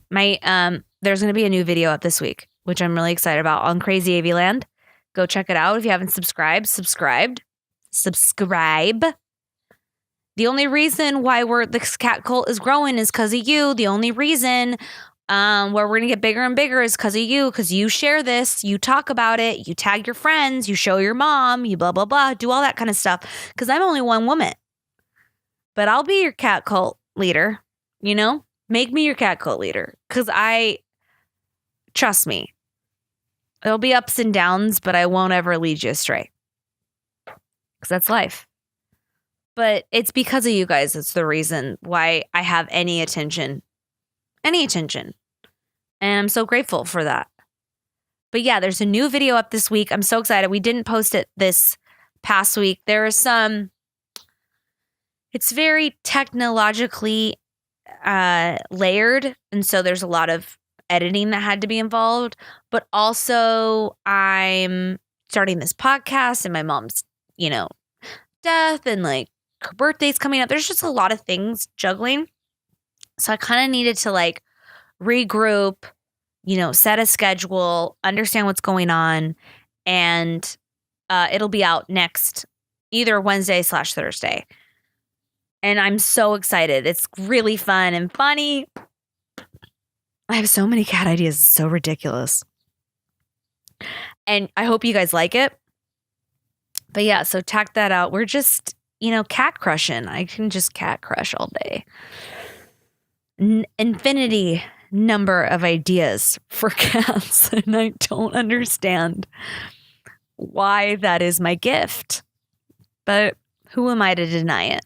There's going to be a new video up this week, which I'm really excited about on Crazy Avey Land. Go check it out. If you haven't subscribed. The only reason why this cat cult is growing is because of you. The only reason where we're going to get bigger and bigger is because of you, because you share this, you talk about it, you tag your friends, you show your mom, you blah, blah, blah, do all that kind of stuff, because I'm only one woman. But I'll be your cat cult leader, Make me your cat cult leader, because trust me, there'll be ups and downs, but I won't ever lead you astray. Because that's life. But it's because of you guys. It's the reason why I have any attention. And I'm so grateful for that. But yeah, there's a new video up this week. I'm so excited. We didn't post it this past week. There is it's very technologically layered. And so there's a lot of editing that had to be involved. But also I'm starting this podcast and my mom's, death and like her birthday's coming up. There's just a lot of things juggling. So I kind of needed to like regroup, set a schedule, understand what's going on. And it'll be out next either Wednesday/Thursday. And I'm so excited. It's really fun and funny. I have so many cat ideas. It's so ridiculous. And I hope you guys like it. But yeah, so tack that out. We're just, cat crushing. I can just cat crush all day. Infinity number of ideas for cats. And I don't understand why that is my gift. But who am I to deny it?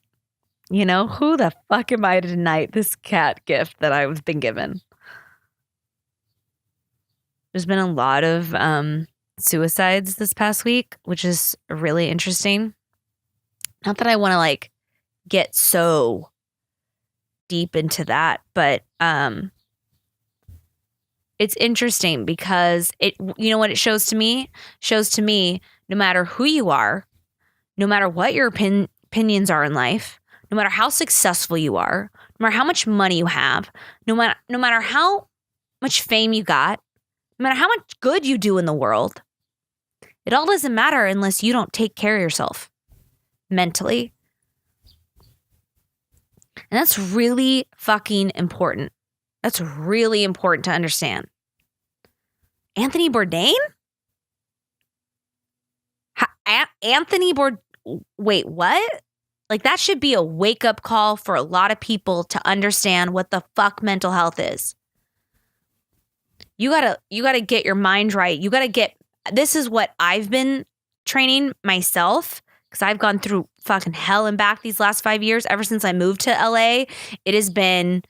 Who the fuck am I to deny this cat gift that I've been given? There's been a lot of suicides this past week, which is really interesting. Not that I want to like get so deep into that, but it's interesting because you know what it shows to me? Shows to me no matter who you are, no matter what your opinions are in life, no matter how successful you are, no matter how much money you have, no matter how much fame you got, no matter how much good you do in the world, it all doesn't matter unless you don't take care of yourself mentally. And that's really fucking important. That's really important to understand. Anthony Bourdain? Wait, what? Like that should be a wake-up call for a lot of people to understand what the fuck mental health is. You gotta get your mind right. This is what I've been training myself because I've gone through fucking hell and back these last 5 years. Ever since I moved to LA, it has been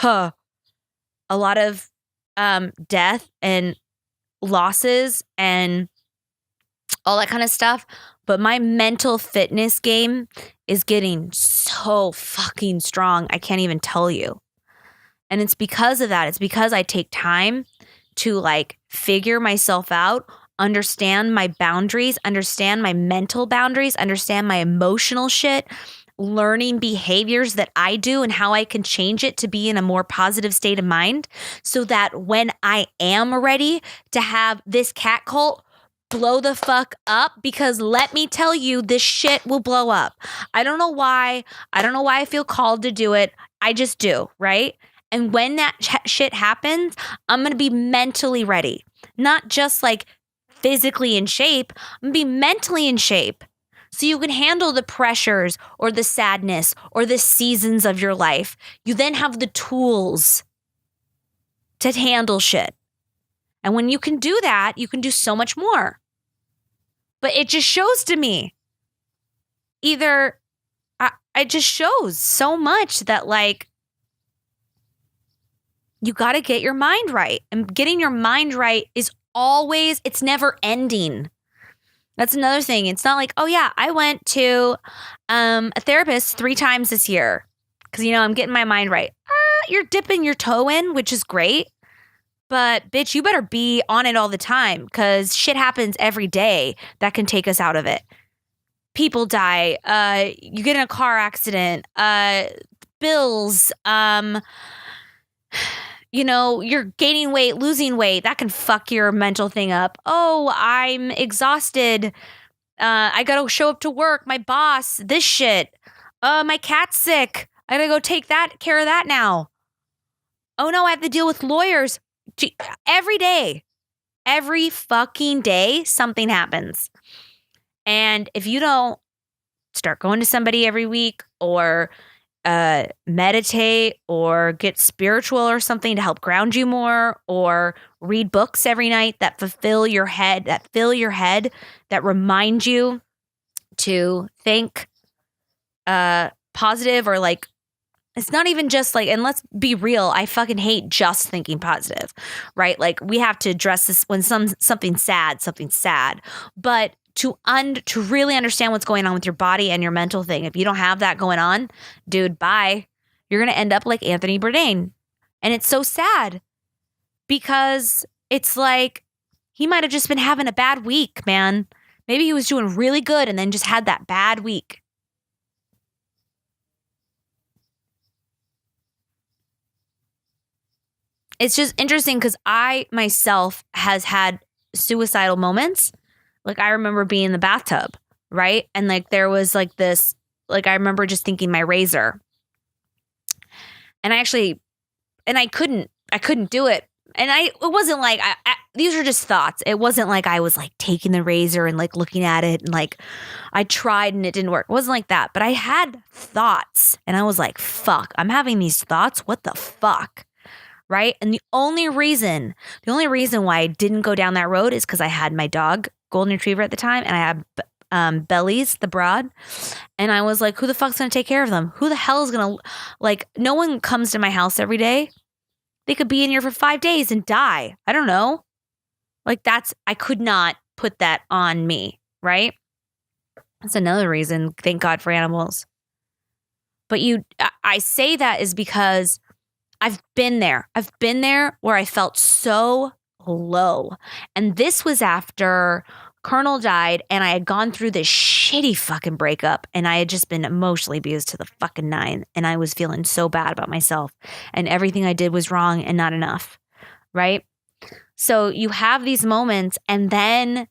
a lot of death and losses and all that kind of stuff. But my mental fitness game is getting so fucking strong. I can't even tell you. And it's because of that. It's because I take time to like figure myself out, understand my boundaries, understand my mental boundaries, understand my emotional shit, learning behaviors that I do and how I can change it to be in a more positive state of mind so that when I am ready to have this cat cult blow the fuck up, because let me tell you, this shit will blow up. I don't know why. I don't know why I feel called to do it. I just do, right? And when that shit happens, I'm going to be mentally ready. Not just like physically in shape. I'm going to be mentally in shape. So you can handle the pressures or the sadness or the seasons of your life. You then have the tools to handle shit. And when you can do that, you can do so much more. But it just shows to me, it just shows so much that like, you got to get your mind right. And getting your mind right is always, it's never ending. That's another thing. It's not like, oh yeah, I went to a therapist 3 times this year because, you know, I'm getting my mind right. You're dipping your toe in, which is great. But bitch, you better be on it all the time because shit happens every day that can take us out of it. People die. You get in a car accident. Bills. You know, you're gaining weight, losing weight. That can fuck your mental thing up. Oh, I'm exhausted. I got to show up to work. My boss, this shit. My cat's sick. I got to go take care of that now. Oh no, I have to deal with lawyers. Every day, every fucking day, something happens. And if you don't start going to somebody every week or meditate or get spiritual or something to help ground you more, or read books every night that fill your head, that remind you to think positive, or like, it's not even just like, and let's be real, I fucking hate just thinking positive, right? Like we have to address this when something's sad, but to really understand what's going on with your body and your mental thing. If you don't have that going on, dude, bye. You're going to end up like Anthony Bourdain. And it's so sad because it's like he might have just been having a bad week, man. Maybe he was doing really good and then just had that bad week. It's just interesting because I myself has had suicidal moments. Like I remember being in the bathtub, right? And like there was like this, like I remember just thinking my razor. And I couldn't do it. And it wasn't like, these are just thoughts. It wasn't like I was like taking the razor and like looking at it and like I tried and it didn't work. It wasn't like that. But I had thoughts and I was like, fuck, I'm having these thoughts. What the fuck? Right? And the only reason why I didn't go down that road is because I had my dog, golden retriever at the time, and I had Bellies, the broad. And I was like, who the fuck's going to take care of them? Who the hell is going to, like, no one comes to my house every day. They could be in here for 5 days and die. I don't know. Like I could not put that on me, right? That's another reason, thank God for animals. But I say that is because I've been there. I've been there where I felt so low. And this was after Colonel died and I had gone through this shitty fucking breakup and I had just been emotionally abused to the fucking nine. And I was feeling so bad about myself and everything I did was wrong and not enough, right? So you have these moments, and then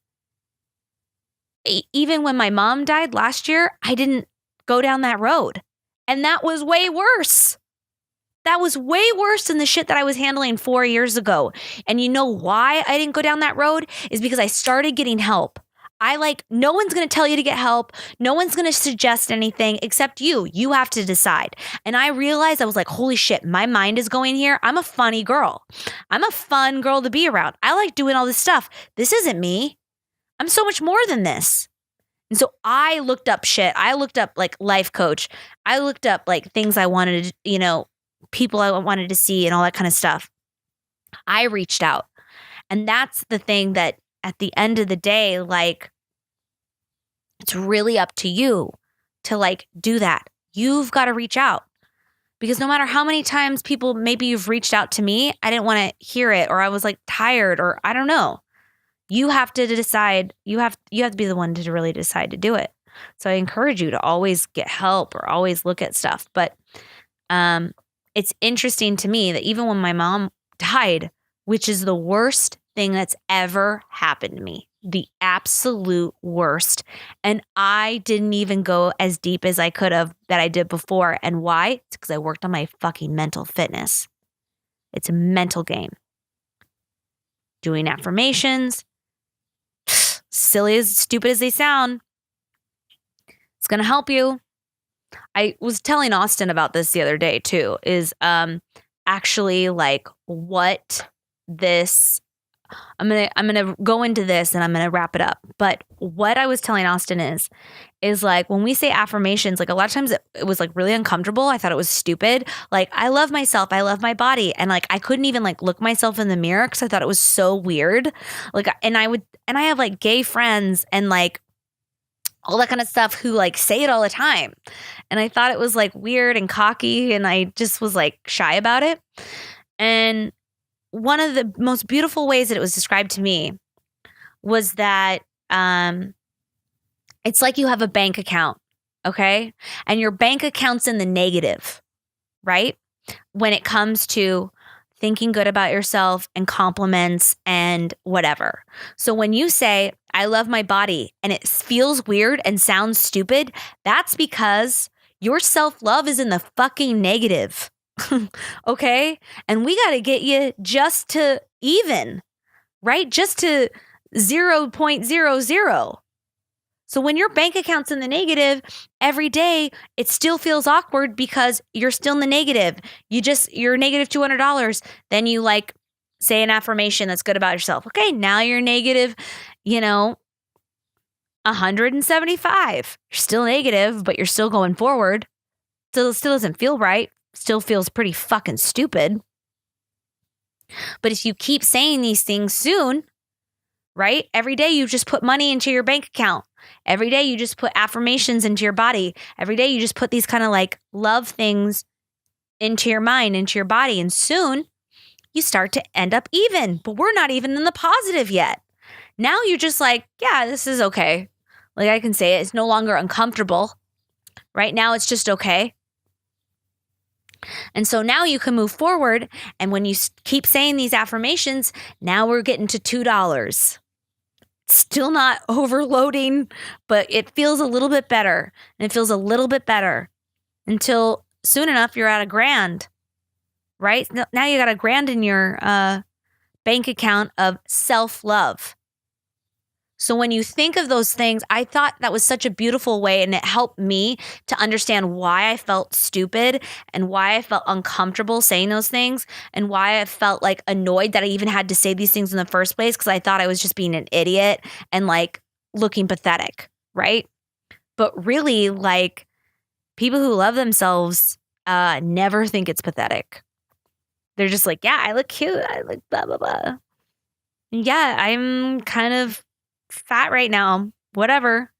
even when my mom died last year, I didn't go down that road. And that was way worse. That was way worse than the shit that I was handling 4 years ago. And you know why I didn't go down that road? Is because I started getting help. No one's going to tell you to get help. No one's going to suggest anything except you. You have to decide. And I realized, I was like, holy shit, my mind is going here. I'm a funny girl. I'm a fun girl to be around. I like doing all this stuff. This isn't me. I'm so much more than this. And so I looked up shit. I looked up like life coach. I looked up like things I wanted to, people I wanted to see and all that kind of stuff. I reached out. And that's the thing that at the end of the day, like, it's really up to you to like do that. You've got to reach out, because no matter how many times maybe you've reached out to me, I didn't want to hear it, or I was like tired, or I don't know. You have to decide. You have to be the one to really decide to do it. So I encourage you to always get help or always look at stuff. But it's interesting to me that even when my mom died, which is the worst thing that's ever happened to me, the absolute worst. And I didn't even go as deep as I could have that I did before. And why? It's because I worked on my fucking mental fitness. It's a mental game. Doing affirmations, silly as stupid as they sound, it's going to help you. I was telling Austin about this the other day too, is actually like what this, I'm going to go into this and I'm going to wrap it up. But what I was telling Austin is like, when we say affirmations, like a lot of times it was like really uncomfortable. I thought it was stupid. Like, I love myself. I love my body. And like, I couldn't even like look myself in the mirror because I thought it was so weird. Like, and I have like gay friends and like all that kind of stuff who like say it all the time. And I thought it was like weird and cocky, and I just was like shy about it. And one of the most beautiful ways that it was described to me was that it's like you have a bank account, okay? And your bank account's in the negative, right? When it comes to thinking good about yourself and compliments and whatever. So when you say, I love my body, and it feels weird and sounds stupid, that's because your self-love is in the fucking negative. Okay? And we got to get you just to even, right? Just to 0.00. So when your bank account's in the negative every day, it still feels awkward because you're still in the negative. You're negative $200. Then you like say an affirmation that's good about yourself. Okay, now you're negative, 175. You're still negative, but you're still going forward. Still doesn't feel right. Still feels pretty fucking stupid. But if you keep saying these things soon, right? Every day you just put money into your bank account. Every day you just put affirmations into your body. Every day you just put these kind of like love things into your mind, into your body. And soon you start to end up even, but we're not even in the positive yet. Now you're just like, yeah, this is okay. Like I can say it. It's no longer uncomfortable. Right now it's just okay. And so now you can move forward. And when you keep saying these affirmations, now we're getting to $2. Still not overloading, but it feels a little bit better. And it feels a little bit better until soon enough you're at $1,000, right? Now you got $1,000 in your bank account of self-love. So when you think of those things, I thought that was such a beautiful way, and it helped me to understand why I felt stupid and why I felt uncomfortable saying those things and why I felt like annoyed that I even had to say these things in the first place, because I thought I was just being an idiot and like looking pathetic, right? But really, like, people who love themselves never think it's pathetic. They're just like, yeah, I look cute. I look blah, blah, blah. Yeah, I'm kind of fat right now. Whatever.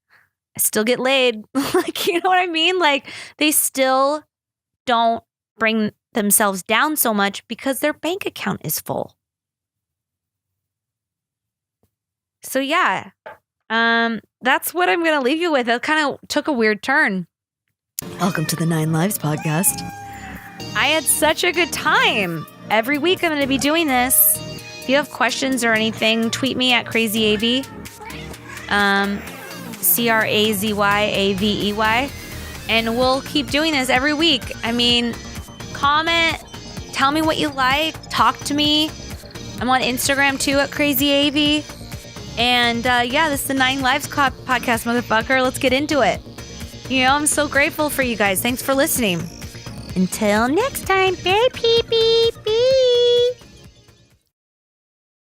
I still get laid. Like, you know what I mean? Like, they still don't bring themselves down so much because their bank account is full. So yeah, that's what I'm going to leave you with. It kind of took a weird turn. Welcome to the 9 Lives podcast. I had such a good time. Every week I'm going to be doing this. If you have questions or anything, tweet me at Crazy Avey. CrazyAvey. And we'll keep doing this every week. I mean, comment, tell me what you like, talk to me. I'm on Instagram too at Crazy Avey. And yeah, this is the 9 Lives podcast, motherfucker. Let's get into it. You know, I'm so grateful for you guys. Thanks for listening. Until next time, bye, pee, pee, pee.